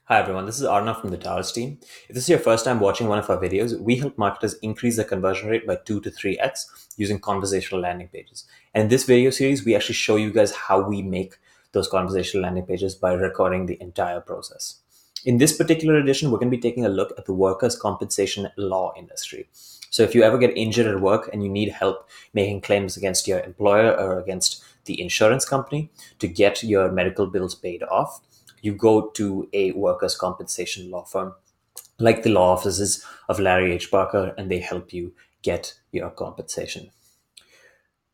Hi everyone, this is Arnav from the Towers team. If this is your first time watching one of our videos, we help marketers increase their conversion rate by 2 to 3x using conversational landing pages. And in this video series, we actually show you guys how we make those conversational landing pages by recording the entire process. In this particular edition, we're going to be taking a look at the workers' compensation law industry. So if you ever get injured at work and you need help making claims against your employer or against the insurance company to get your medical bills paid off, you go to a workers' compensation law firm like the law offices of Larry H. Barker, and they help you get your compensation.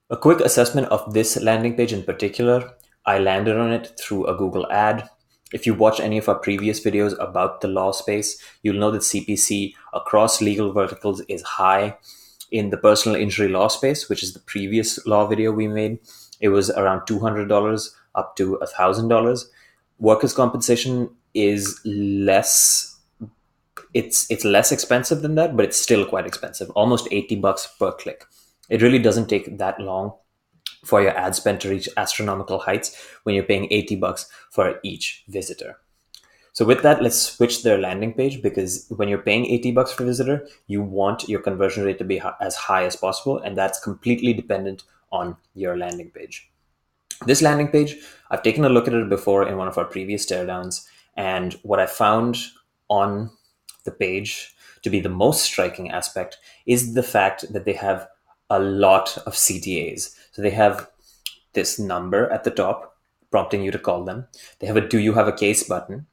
A quick assessment of this landing page in particular, I landed on it through a Google ad. If you watch any of our previous videos about the law space, you'll know that CPC across legal verticals is high. In the personal injury law space, which is the previous law video we made, it was around $200 up to $1,000. Workers' compensation is less. It's less expensive than that, but it's still quite expensive. Almost $80 per click. It really doesn't take that long for your ad spend to reach astronomical heights when you're paying $80 for each visitor. So with that, let's switch their landing page, because when you're paying $80 per visitor, you want your conversion rate to be as high as possible, and that's completely dependent on your landing page. This landing page, I've taken a look at it before in one of our previous teardowns, and what I found on the page to be the most striking aspect is the fact that they have a lot of CTAs. So they have this number at the top prompting you to call them. They have a "Do you have a case" button.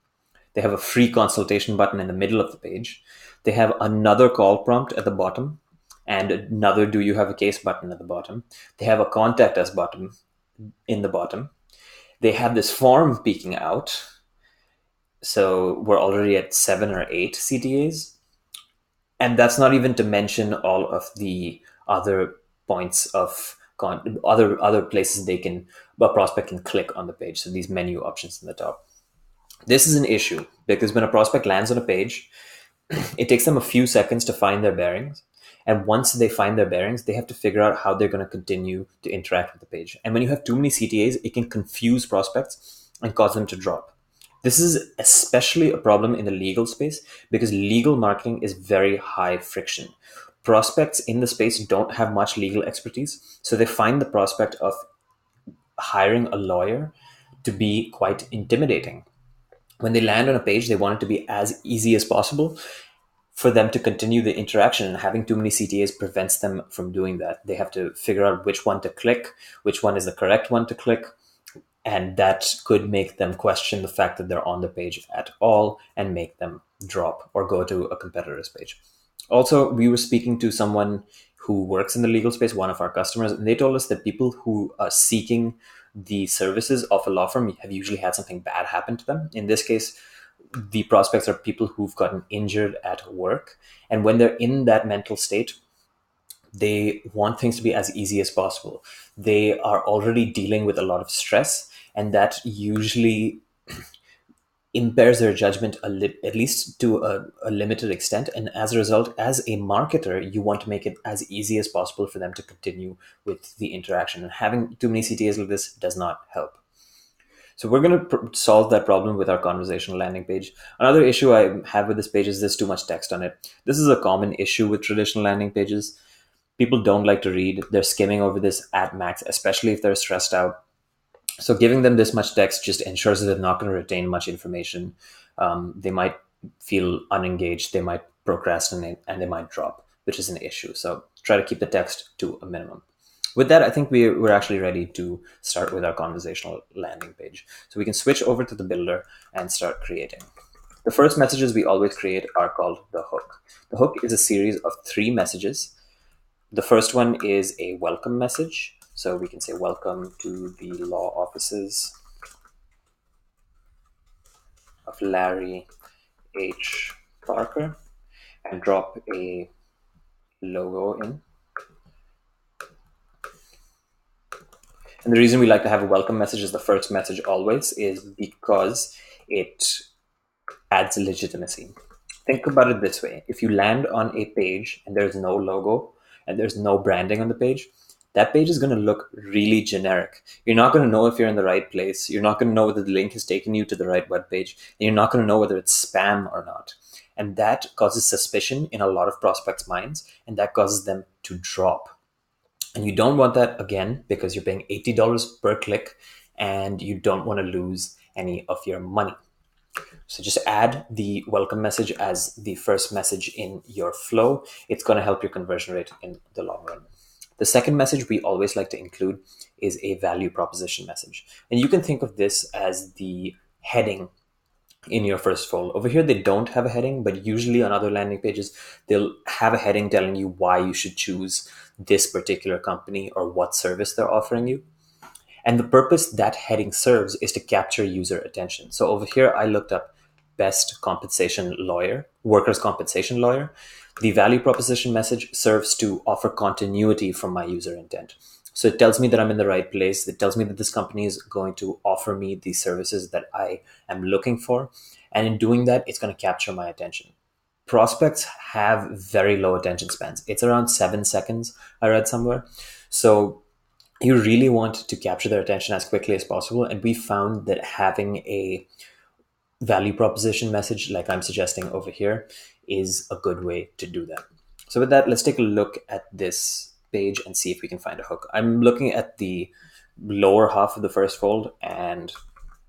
They have a free consultation button in the middle of the page. They have another call prompt at the bottom and another "Do you have a case" button at the bottom. They have a contact us button in the bottom. They have this form peeking out. So we're already at 7 or 8 CTAs. And that's not even to mention all of the other points of other places a prospect can click on the page. So these menu options in the top. This is an issue because when a prospect lands on a page, it takes them a few seconds to find their bearings. And once they find their bearings, they have to figure out how they're going to continue to interact with the page. And when you have too many CTAs, it can confuse prospects and cause them to drop. This is especially a problem in the legal space because legal marketing is very high friction. Prospects in the space don't have much legal expertise, so they find the prospect of hiring a lawyer to be quite intimidating. When they land on a page, they want it to be as easy as possible for them to continue the interaction, and having too many CTAs prevents them from doing that. They have to figure out which one to click, which one is the correct one to click, and that could make them question the fact that they're on the page at all and make them drop or go to a competitor's page. Also, we were speaking to someone who works in the legal space, one of our customers, and they told us that people who are seeking the services of a law firm have usually had something bad happen to them. In this case, the prospects are people who've gotten injured at work. And when they're in that mental state, they want things to be as easy as possible. They are already dealing with a lot of stress, and that usually impairs their judgment at least to a limited extent. And as a result, as a marketer, you want to make it as easy as possible for them to continue with the interaction. And having too many CTAs like this does not help. So we're going to solve that problem with our conversational landing page. Another issue I have with this page is there's too much text on it. This is a common issue with traditional landing pages. People don't like to read. They're skimming over this at max, especially if they're stressed out. So giving them this much text just ensures that they're not going to retain much information. They might feel unengaged, they might procrastinate, and they might drop, which is an issue. So try to keep the text to a minimum. With that, I think we're actually ready to start with our conversational landing page. So we can switch over to the builder and start creating. The first messages we always create are called the hook. The hook is a series of 3 messages. The first one is a welcome message. So we can say, "Welcome to the law offices of Larry H. Barker," and drop a logo in. And the reason we like to have a welcome message as the first message always is because it adds legitimacy. Think about it this way. If you land on a page and there's no logo and there's no branding on the page, that page is going to look really generic. You're not going to know if you're in the right place. You're not going to know whether the link has taken you to the right web page. And you're not going to know whether it's spam or not. And that causes suspicion in a lot of prospects' minds, and that causes them to drop. And you don't want that again because you're paying $80 per click and you don't want to lose any of your money. So just add the welcome message as the first message in your flow. It's going to help your conversion rate in the long run. The second message we always like to include is a value proposition message. And you can think of this as the heading in your first fold. Over here, they don't have a heading, but usually on other landing pages, they'll have a heading telling you why you should choose this particular company or what service they're offering you. And the purpose that heading serves is to capture user attention. So over here, I looked up best compensation lawyer, workers' compensation lawyer. The value proposition message serves to offer continuity from my user intent. So it tells me that I'm in the right place. It tells me that this company is going to offer me the services that I am looking for. And in doing that, it's going to capture my attention. Prospects have very low attention spans. It's around 7 seconds, I read somewhere. So you really want to capture their attention as quickly as possible. And we found that having a value proposition message, like I'm suggesting over here, is a good way to do that. So with that, let's take a look at this page and see if we can find a hook. I'm looking at the lower half of the first fold, and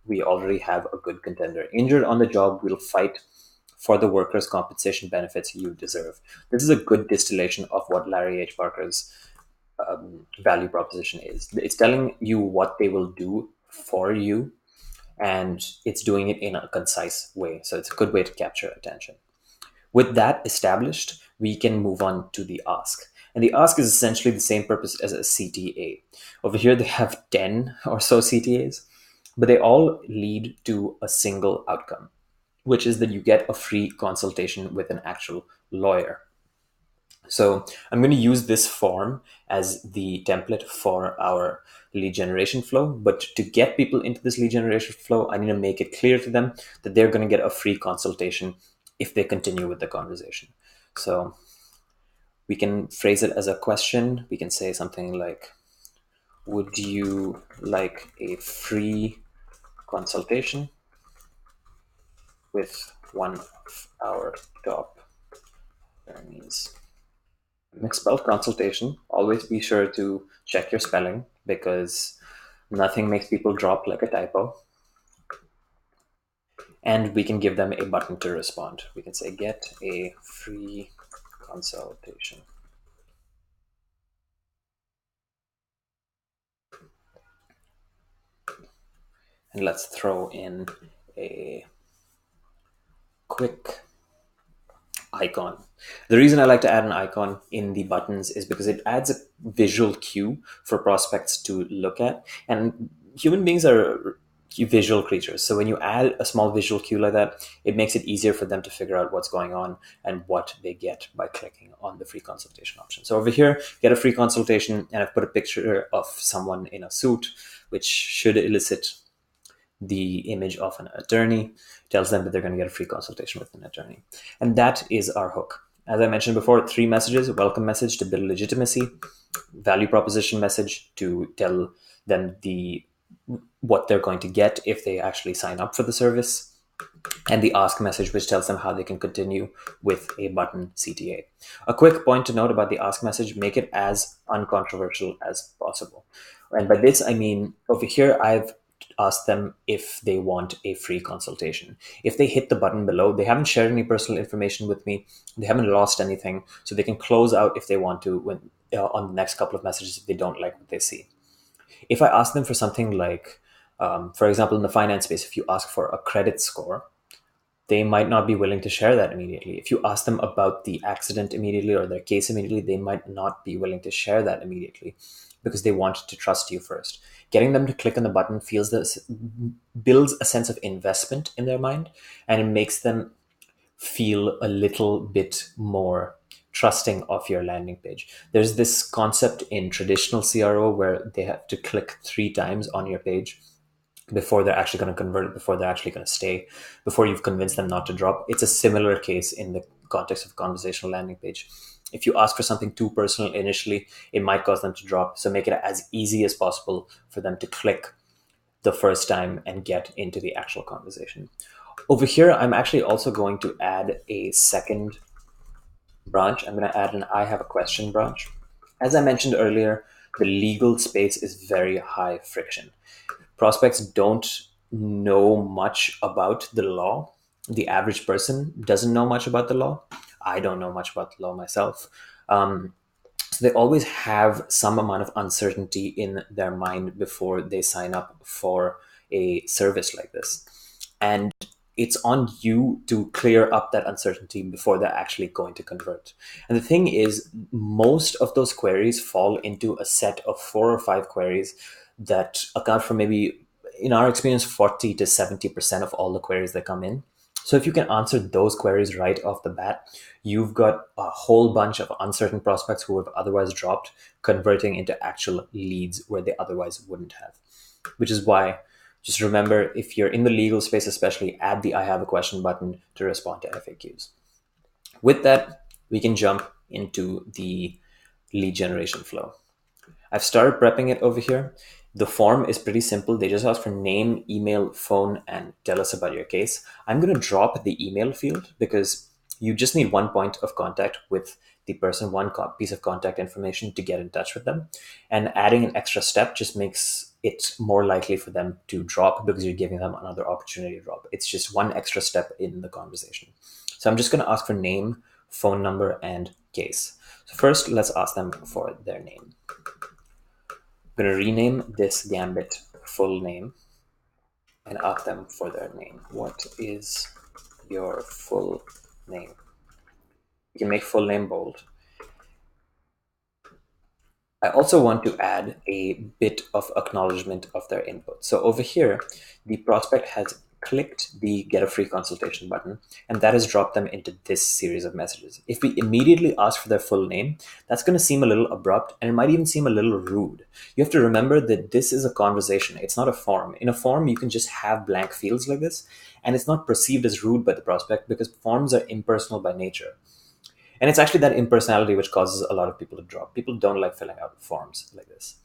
we already have a good contender. Injured on the job, will fight for the workers' compensation benefits you deserve. This is a good distillation of what Larry H. Parker's value proposition is. It's telling you what they will do for you, and it's doing it in a concise way. So it's a good way to capture attention. With that established, we can move on to the ask. And the ask is essentially the same purpose as a CTA. Over here, they have 10 or so CTAs, but they all lead to a single outcome, which is that you get a free consultation with an actual lawyer. So I'm going to use this form as the template for our lead generation flow. But to get people into this lead generation flow, I need to make it clear to them that they're going to get a free consultation if they continue with the conversation. So we can phrase it as a question. We can say something like, would you like a free consultation with one of our top attorneys? Misspelled consultation. Always be sure to check your spelling because nothing makes people drop like a typo. And we can give them a button to respond. We can say, get a free consultation. And let's throw in a quick icon. The reason I like to add an icon in the buttons is because it adds a visual cue for prospects to look at. And human beings are visual creatures. So when you add a small visual cue like that, it makes it easier for them to figure out what's going on and what they get by clicking on the free consultation option. So over here, get a free consultation, and I've put a picture of someone in a suit, which should elicit the image of an attorney. Tells them that they're going to get a free consultation with an attorney. And that is our hook. As I mentioned before, 3 messages: welcome message to build legitimacy, value proposition message to tell them what they're going to get if they actually sign up for the service, and the ask message, which tells them how they can continue with a button CTA. A quick point to note about the ask message: make it as uncontroversial as possible. And by this, I mean, over here, I've asked them if they want a free consultation. If they hit the button below, they haven't shared any personal information with me. They haven't lost anything, so they can close out if they want to when on the next couple of messages if they don't like what they see. If I ask them for something like, for example, in the finance space, if you ask for a credit score, they might not be willing to share that immediately. If you ask them about the accident immediately or their case immediately, they might not be willing to share that immediately because they want to trust you first. Getting them to click on the button builds a sense of investment in their mind, and it makes them feel a little bit more trusting of your landing page. There's this concept in traditional CRO where they have to click 3 times on your page before they're actually going to convert, before they're actually going to stay, before you've convinced them not to drop. It's a similar case in the context of conversational landing page. If you ask for something too personal initially, it might cause them to drop. So make it as easy as possible for them to click the first time and get into the actual conversation. Over here, I'm actually also going to add a second branch. I'm going to add an I have a question branch. As I mentioned earlier, the legal space is very high friction. Prospects don't know much about the law. The average person doesn't know much about the law. I don't know much about the law myself. So they always have some amount of uncertainty in their mind before they sign up for a service like this. And it's on you to clear up that uncertainty before they're actually going to convert. And the thing is, most of those queries fall into a set of 4 or 5 queries that account for maybe, in our experience, 40 to 70% of all the queries that come in. So if you can answer those queries right off the bat, you've got a whole bunch of uncertain prospects who have otherwise dropped, converting into actual leads where they otherwise wouldn't have. Which is why, just remember, if you're in the legal space especially, add the I have a question button to respond to FAQs. With that, we can jump into the lead generation flow. I've started prepping it over here. The form is pretty simple. They just ask for name, email, phone, and tell us about your case. I'm going to drop the email field because you just need one point of contact with the person, one piece of contact information to get in touch with them. And adding an extra step just makes it more likely for them to drop because you're giving them another opportunity to drop. It's just one extra step in the conversation. So I'm just going to ask for name, phone number, and case. So first, let's ask them for their name. I'm going to rename this Gambit full name and ask them for their name. What is your full name? You can make full name bold. I also want to add a bit of acknowledgement of their input. So over here, the prospect has clicked the get a free consultation button, and that has dropped them into this series of messages. If we immediately ask for their full name, that's going to seem a little abrupt, and it might even seem a little rude. You have to remember that this is a conversation. It's not a form. In a form, you can just have blank fields like this, and it's not perceived as rude by the prospect because forms are impersonal by nature. And it's actually that impersonality which causes a lot of people to drop. People don't like filling out forms like this.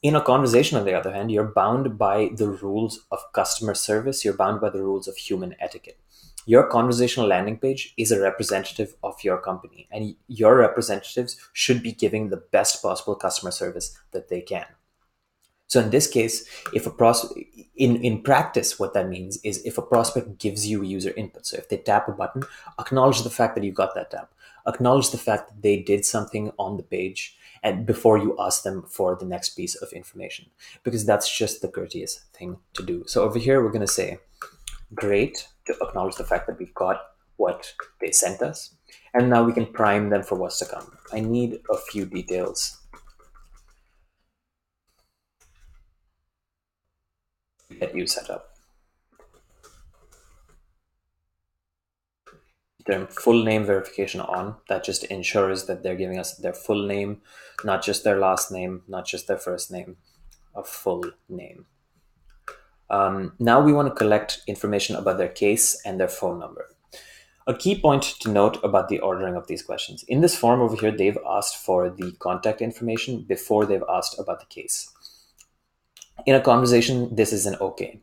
In a conversation, on the other hand, you're bound by the rules of customer service. You're bound by the rules of human etiquette. Your conversational landing page is a representative of your company, and your representatives should be giving the best possible customer service that they can. So in this case, if in practice, what that means is if a prospect gives you user input, so if they tap a button, acknowledge the fact that you got that tap. Acknowledge the fact that they did something on the page and before you ask them for the next piece of information, because that's just the courteous thing to do. So over here, we're going to say, great, to acknowledge the fact that we got what they sent us. And now we can prime them for what's to come. I need a few details that you set up. Their full name verification on. That just ensures that they're giving us their full name, not just their last name, not just their first name, a full name. Now we want to collect information about their case and their phone number. A key point to note about the ordering of these questions. In this form over here, they've asked for the contact information before they've asked about the case. In a conversation, this is an okay.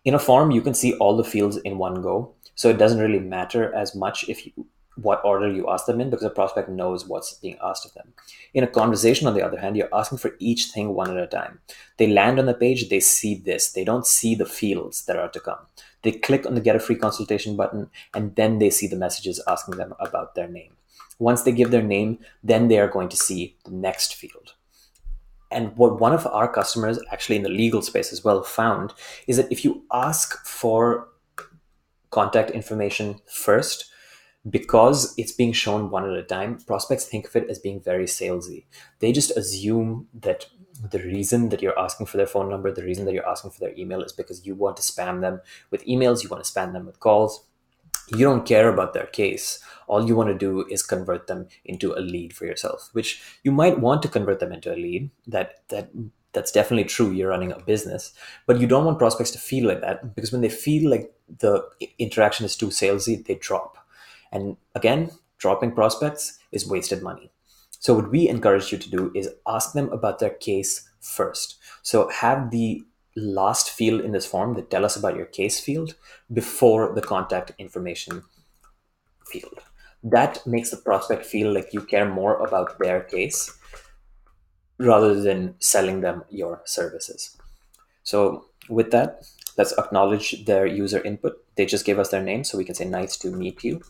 In a form, you can see all the fields in one go, so it doesn't really matter as much what order you ask them in because the prospect knows what's being asked of them. In a conversation, on the other hand, you're asking for each thing one at a time. They land on the page, they see this. They don't see the fields that are to come. They click on the get a free consultation button, and then they see the messages asking them about their name. Once they give their name, then they are going to see the next field. And what one of our customers, actually in the legal space as well, found is that if you ask for contact information first, because it's being shown one at a time, prospects think of it as being very salesy. They just assume that the reason that you're asking for their phone number, the reason that you're asking for their email is because you want to spam them with emails, you want to spam them with calls. You don't care about their case. All you want to do is convert them into a lead for yourself, which you might want to convert them into a lead. That's definitely true. You're running a business, but you don't want prospects to feel like that, because when they feel like the interaction is too salesy, they drop. And again, dropping prospects is wasted money. So what we encourage you to do is ask them about their case first. So have the last field in this form, that tell us about your case field, before the contact information field. That makes the prospect feel like you care more about their case rather than selling them your services. So with that, let's acknowledge their user input. They just gave us their name, so we can say nice to meet you.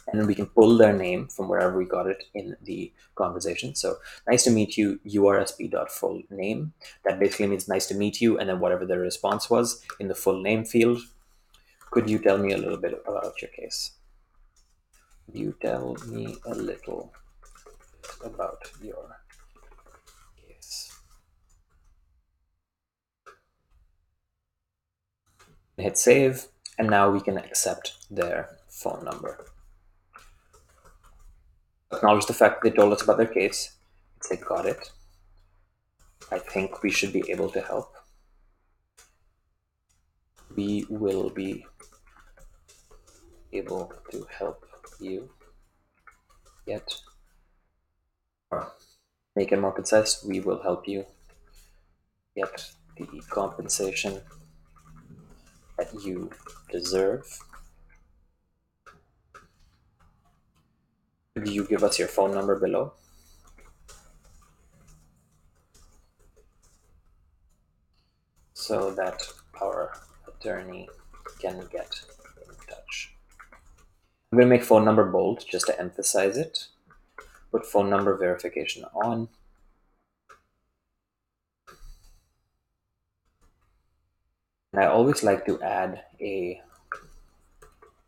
And then we can pull their name from wherever we got it in the conversation. So nice to meet you, ursp.full name. That basically means nice to meet you, and then whatever their response was in the full name field. Could you tell me a little bit about your case? You tell me a little bit about your case. Hit save, and now we can accept their phone number. Acknowledge the fact that they told us about their case. Say, got it. I think we should be able to help. We will be able to help you get, or make it more concise, we will help you get the compensation that you deserve. Could you give us your phone number below? So that our attorney can get in touch. I'm going to make phone number bold just to emphasize it. Put phone number verification on. And I always like to add a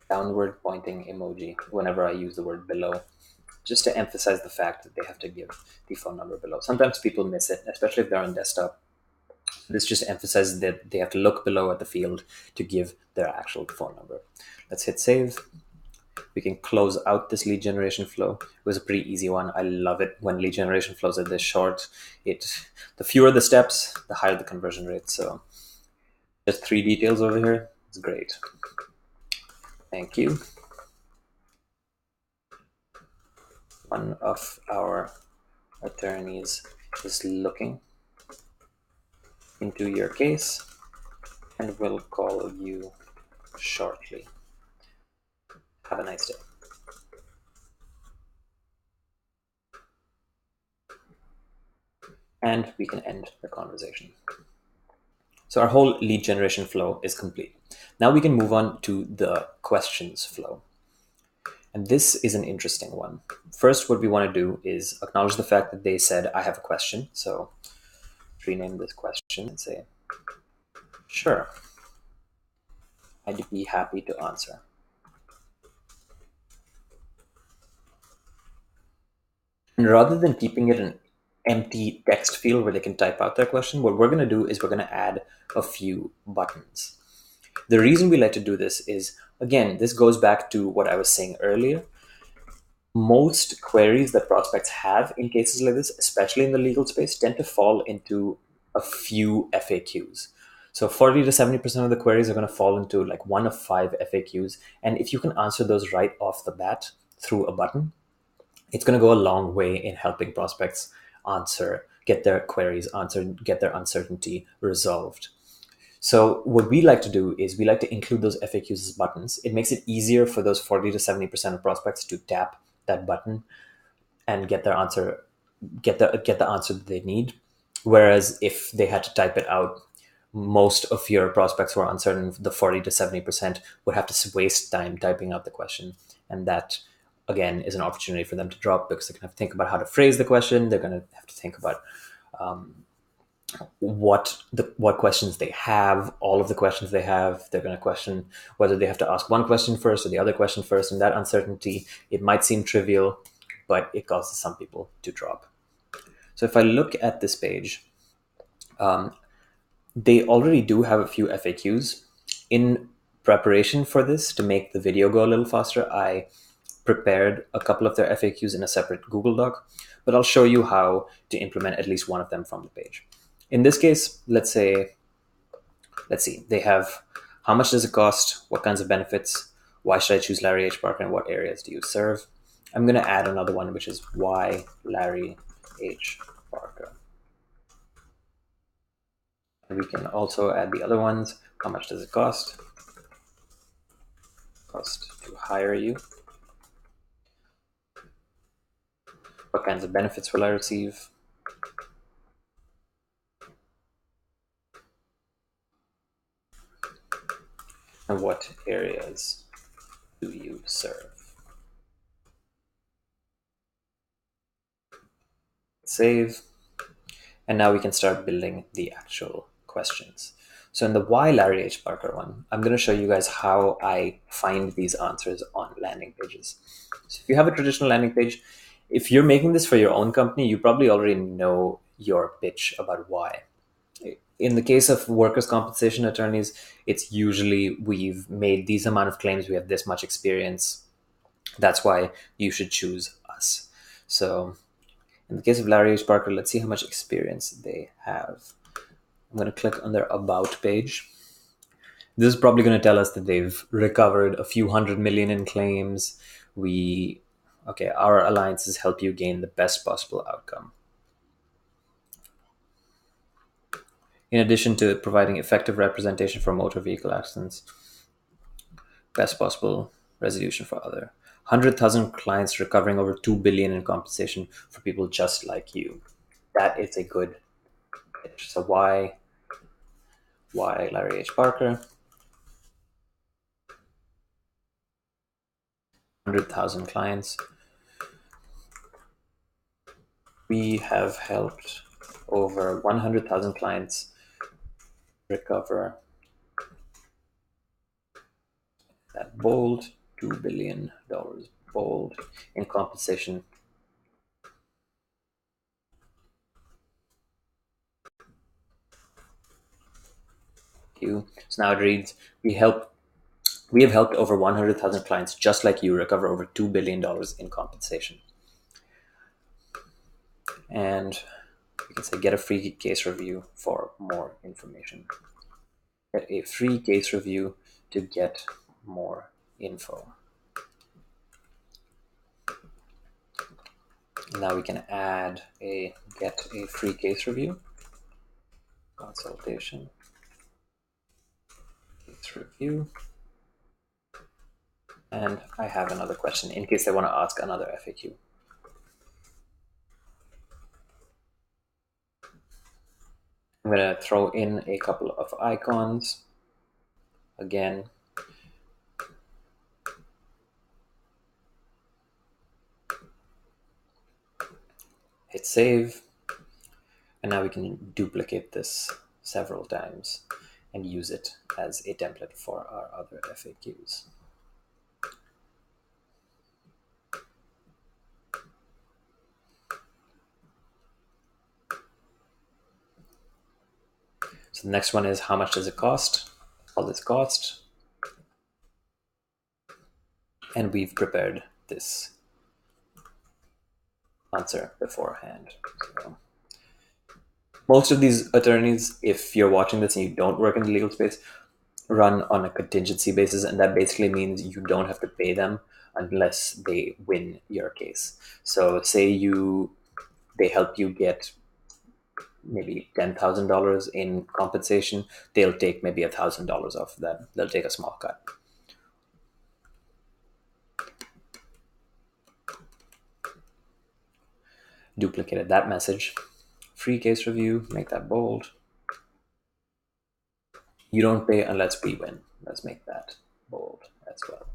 downward pointing emoji whenever I use the word below, just to emphasize the fact that they have to give the phone number below. Sometimes people miss it, especially if they're on desktop. This just emphasizes that they have to look below at the field to give their actual phone number. Let's hit save. We can close out this lead generation flow. It was a pretty easy one. I love it when lead generation flows are this short. The fewer the steps, the higher the conversion rate. So just 3 details over here. It's great. Thank you. One of our attorneys is looking into your case and will call you shortly. Have a nice day. And we can end the conversation. So our whole lead generation flow is complete. Now we can move on to the questions flow. And this is an interesting one. First, what we want to do is acknowledge the fact that they said, I have a question. So rename this question and say, sure, I'd be happy to answer. And rather than keeping it an empty text field where they can type out their question, what we're going to do is we're going to add a few buttons. The reason we like to do this is, again, this goes back to what I was saying earlier. Most queries that prospects have in cases like this, especially in the legal space, tend to fall into a few FAQs. So 40 to 70% of the queries are going to fall into like 1 of 5 FAQs. And if you can answer those right off the bat through a button, it's going to go a long way in helping prospects get their queries answered, get their uncertainty resolved. So what we like to do is we like to include those FAQs as buttons. It makes it easier for those 40 to 70% of prospects to tap that button and get their answer, get the answer that they need. Whereas if they had to type it out, most of your prospects who are uncertain, the 40 to 70%, would have to waste time typing out the question. And that, again, is an opportunity for them to drop, because they're going to have to think about how to phrase the question. They're going to have to think about what questions they have, all of the questions they have. They're going to question whether they have to ask one question first or the other question first. And that uncertainty, it might seem trivial, but it causes some people to drop. So if I look at this page, they already do have a few FAQs. In preparation for this, to make the video go a little faster, I prepared a couple of their FAQs in a separate Google Doc, but I'll show you how to implement at least one of them from the page. In this case, let's see, they have how much does it cost, what kinds of benefits, why should I choose Larry H. Parker, and what areas do you serve? I'm going to add another one, which is why Larry H. Parker. And we can also add the other ones. How much does it cost? Cost to hire you. What kinds of benefits will I receive? And what areas do you serve? Save. And now we can start building the actual questions. So in the why Larry H. Parker one, I'm going to show you guys how I find these answers on landing pages. So if you have a traditional landing page, if you're making this for your own company, you probably already know your pitch about why. In the case of workers' compensation attorneys, it's usually we've made these amount of claims, we have this much experience. That's why you should choose us. So in the case of Larry H. Parker, let's see how much experience they have. I'm going to click on their About page. This is probably going to tell us that they've recovered a few hundred million in claims. Our alliances help you gain the best possible outcome. In addition to providing effective representation for motor vehicle accidents, best possible resolution for other. 100,000 clients recovering over 2 billion in compensation for people just like you. That is a good pitch. So why Larry H. Parker? 100,000 clients. We have helped over 100,000 clients recover that bold $2 billion bold in compensation. So now it reads, we have helped over 100,000 clients just like you recover over $2 billion in compensation. And we can say get a free case review for more information. Get a free case review to get more info. Now we can add a get a free case review consultation case review. And I have another question in case they want to ask another FAQ. I'm going to throw in a couple of icons. Again, hit save. And now we can duplicate this several times and use it as a template for our other FAQs. So the next one is how much does it cost? All this cost. And we've prepared this answer beforehand. So most of these attorneys, if you're watching this and you don't work in the legal space, run on a contingency basis, and that basically means you don't have to pay them unless they win your case. So say they help you get maybe $10,000 in compensation, they'll take maybe $1,000 off of that. They'll take a small cut. Duplicated that message. Free case review, make that bold. You don't pay unless we win. Let's make that bold as well.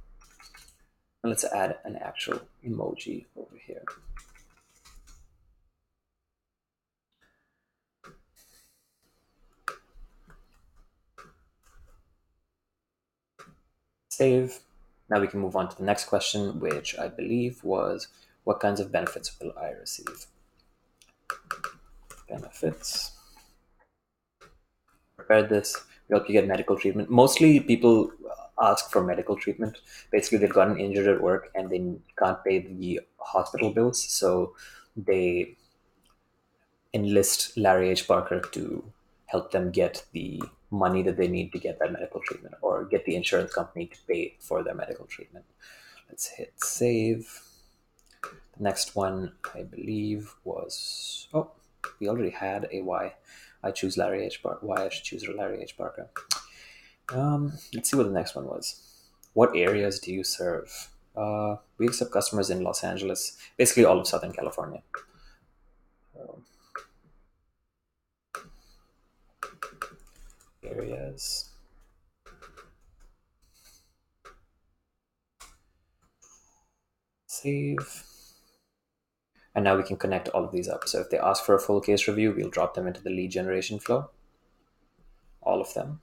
And let's add an actual emoji over here. Save. Now we can move on to the next question, which I believe was, what kinds of benefits will I receive? Benefits. Prepare this. We help you get medical treatment. Mostly people ask for medical treatment. Basically, they've gotten injured at work and they can't pay the hospital bills, so they enlist Larry H. Parker to help them get the money that they need to get that medical treatment, or get the insurance company to pay for their medical treatment. Let's hit save. The next one, I believe, was, oh, we already had a why I choose Larry H. Barker. Why I should choose Larry H. Barker. Let's see what the next one was. What areas do you serve? We accept customers in Los Angeles, basically all of Southern California. Areas. Save. And now we can connect all of these up. So if they ask for a full case review, we'll drop them into the lead generation flow. All of them.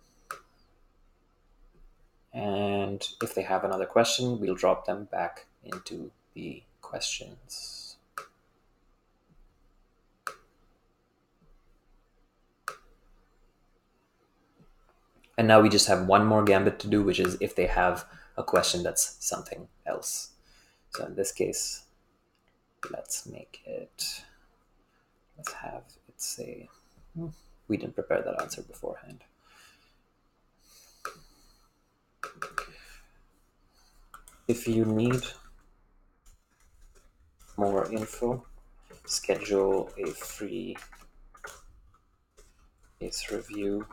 And if they have another question, we'll drop them back into the questions. And now we just have one more gambit to do, which is if they have a question that's something else. So in this case, let's have it say, we didn't prepare that answer beforehand. If you need more info, schedule a free case review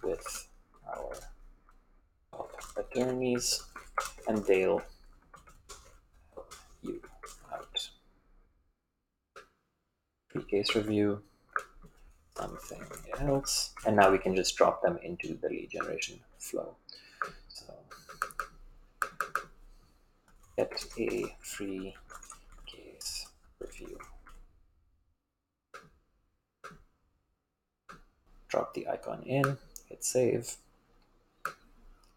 with our top attorneys and they'll help you out. Free case review, something else, and now we can just drop them into the lead generation flow. So get a free case review. Drop the icon in, hit save,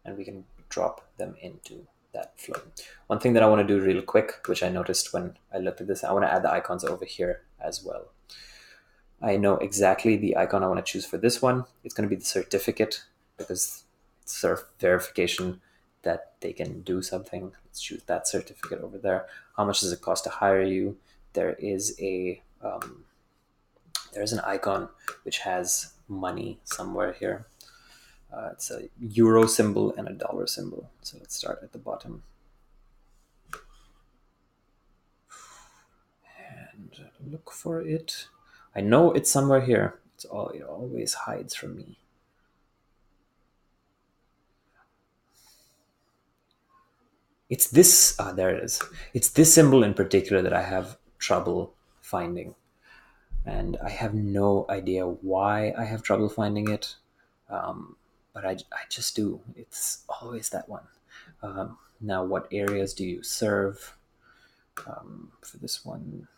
and we can drop them into that flow. One thing that I want to do real quick, which I noticed when I looked at this, I want to add the icons over here as well. I know exactly the icon I want to choose for this one. It's going to be the certificate because it's sort of verification that they can do something. Let's choose that certificate over there. How much does it cost to hire you? There is there's an icon which has money somewhere here. It's a euro symbol and a dollar symbol. So let's start at the bottom. And look for it. I know it's somewhere here. It always hides from me. It's this, there it is. It's this symbol in particular that I have trouble finding. And I have no idea why I have trouble finding it. But I just do. It's always that one. Now, what areas do you serve? For this one,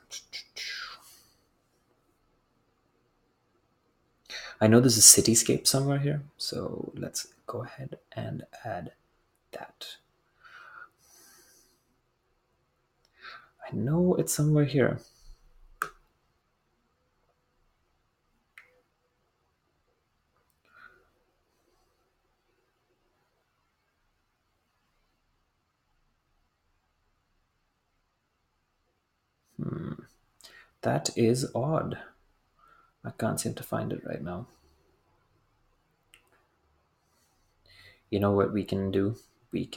I know there's a cityscape somewhere here. So let's go ahead and add that. I know it's somewhere here. That is odd. I can't seem to find it right now. You know what we can do? I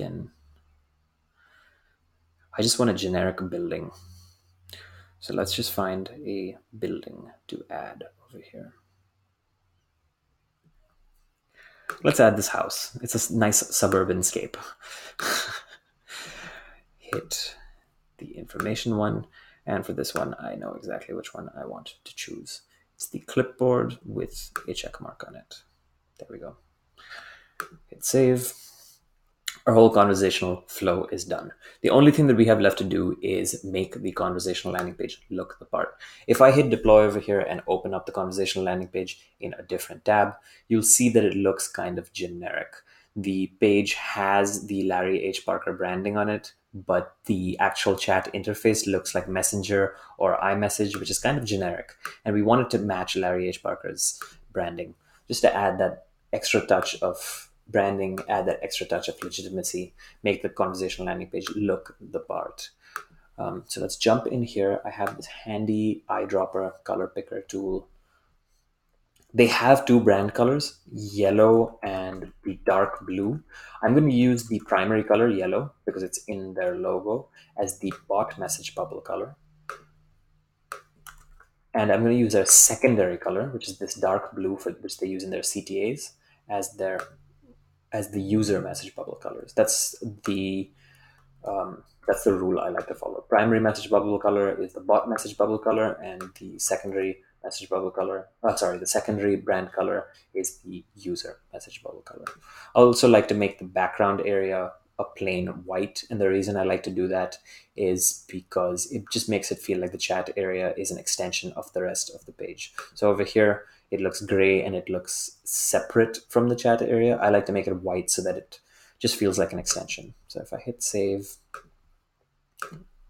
just want a generic building. So let's just find a building to add over here. Let's add this house. It's a nice suburban scape. Hit the information one. And for this one, I know exactly which one I want to choose. It's the clipboard with a check mark on it. There we go. Hit save. Our whole conversational flow is done. The only thing that we have left to do is make the conversational landing page look the part. If I hit deploy over here and open up the conversational landing page in a different tab, you'll see that it looks kind of generic. The page has the Larry H. Barker branding on it, but the actual chat interface looks like Messenger or iMessage, which is kind of generic. And we wanted to match Larry H. Barker's branding, just to add that extra touch of branding, add that extra touch of legitimacy, make the conversational landing page look the part. So let's jump in here. I have this handy eyedropper color picker tool. They have two brand colors, yellow and the dark blue. I'm going to use the primary color, yellow, because it's in their logo, as the bot message bubble color. And I'm going to use their secondary color, which is this dark blue, for which they use in their CTAs, as the user message bubble colors. That's the rule I like to follow. Primary message bubble color is the bot message bubble color, and the secondary message bubble color, the secondary brand color is the user message bubble color. I also like to make the background area a plain white, and the reason I like to do that is because it just makes it feel like the chat area is an extension of the rest of the page. So over here, it looks gray and it looks separate from the chat area. I like to make it white so that it just feels like an extension. So if I hit save,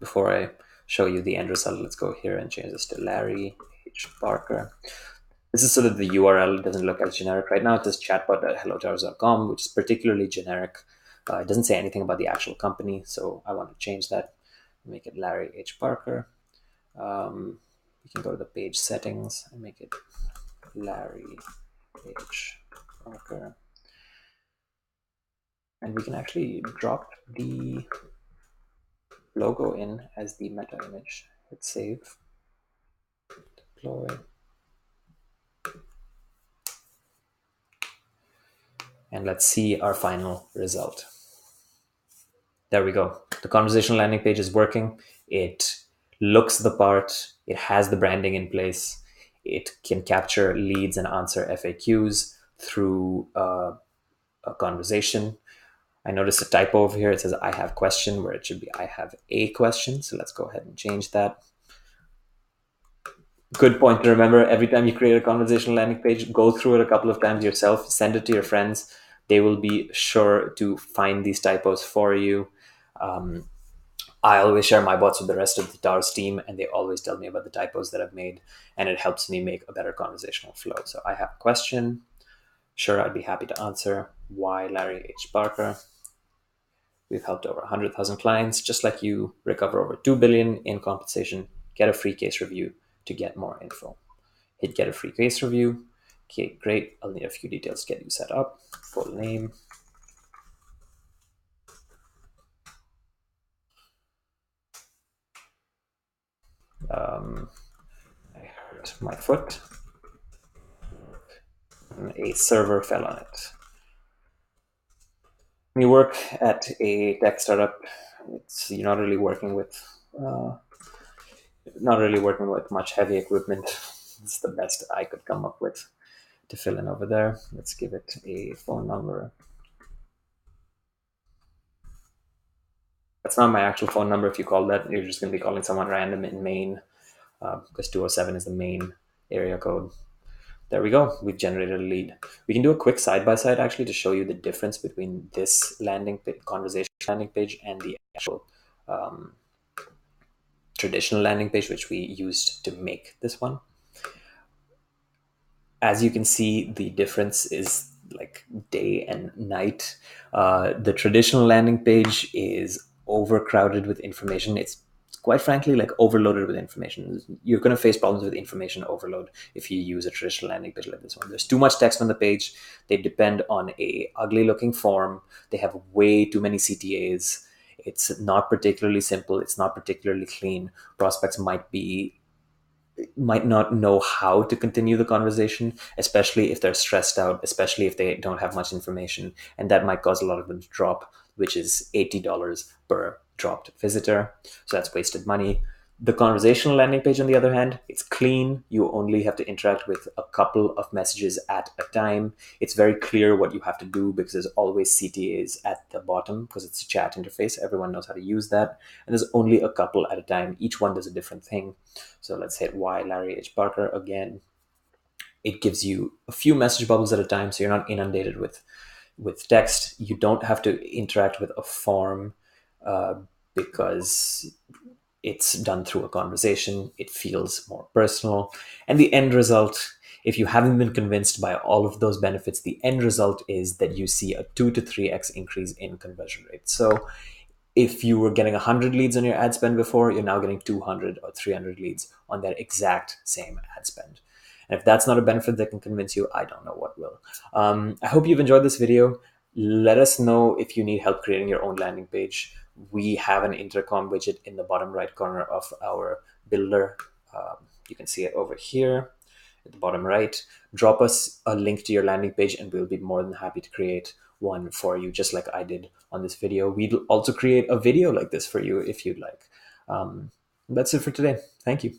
before I show you the end result, let's go here and change this to Larry H. Parker. This is so that the URL doesn't look as generic. Right now it says chatbot.hellojars.com, which is particularly generic. It doesn't say anything about the actual company, so I want to change that. Make it Larry H. Parker. We can go to the page settings and make it Larry H. Parker. And we can actually drop the logo in as the meta image. Hit save, deploy. And let's see our final result. There we go. The conversational landing page is working. It looks the part. It has the branding in place. It can capture leads and answer FAQs through a conversation. I noticed a typo over here. It says I have question where it should be I have a question. So let's go ahead and change that. Good point to remember. Every time you create a conversational landing page, go through it a couple of times yourself, send it to your friends. They will be sure to find these typos for you. I always share my bots with the rest of the TARS team, and they always tell me about the typos that I've made, and it helps me make a better conversational flow. So I have a question. Sure, I'd be happy to answer. Why Larry H. Parker? We've helped over 100,000 clients, just like you, recover over 2 billion in compensation. Get a free case review to get more info. Hit get a free case review. Okay, great. I'll need a few details to get you set up. Full name. I hurt my foot. A server fell on it. When you work at a tech startup, you're not really working with much heavy equipment. It's the best I could come up with to fill in over there. Let's give it a phone number. That's not my actual phone number. If you call that, you're just going to be calling someone random in Maine, because 207 is the main area code. There we go. We've generated a lead. We can do a quick side-by-side actually to show you the difference between this conversation landing page and the actual traditional landing page, which we used to make this one. As you can see, the difference is like day and night. The traditional landing page is overcrowded with information. It's quite frankly like overloaded with information. You're going to face problems with information overload if you use a traditional landing page like this one. There's too much text on the page. They depend on a ugly looking form. They have way too many CTAs. It's not particularly simple. It's not particularly clean. Prospects might not know how to continue the conversation, especially if they're stressed out, especially if they don't have much information. And that might cause a lot of them to drop, which is $80 per dropped visitor. So that's wasted money. The conversational landing page, on the other hand, it's clean. You only have to interact with a couple of messages at a time. It's very clear what you have to do because there's always CTAs at the bottom because it's a chat interface. Everyone knows how to use that. And there's only a couple at a time. Each one does a different thing. So let's hit Y Larry H. Parker again. It gives you a few message bubbles at a time, so you're not inundated with text. You don't have to interact with a form because it's done through a conversation. It feels more personal. And the end result, if you haven't been convinced by all of those benefits, the end result is that you see a 2 to 3x increase in conversion rate. So if you were getting 100 leads on your ad spend before, you're now getting 200 or 300 leads on that exact same ad spend. And if that's not a benefit that can convince you, I don't know what will. I hope you've enjoyed this video. Let us know if you need help creating your own landing page. We have an intercom widget in the bottom right corner of our builder. You can see it over here at the bottom right. Drop us a link to your landing page and we'll be more than happy to create one for you, just like I did on this video. We'd also create a video like this for you if you'd like. That's it for today. Thank you.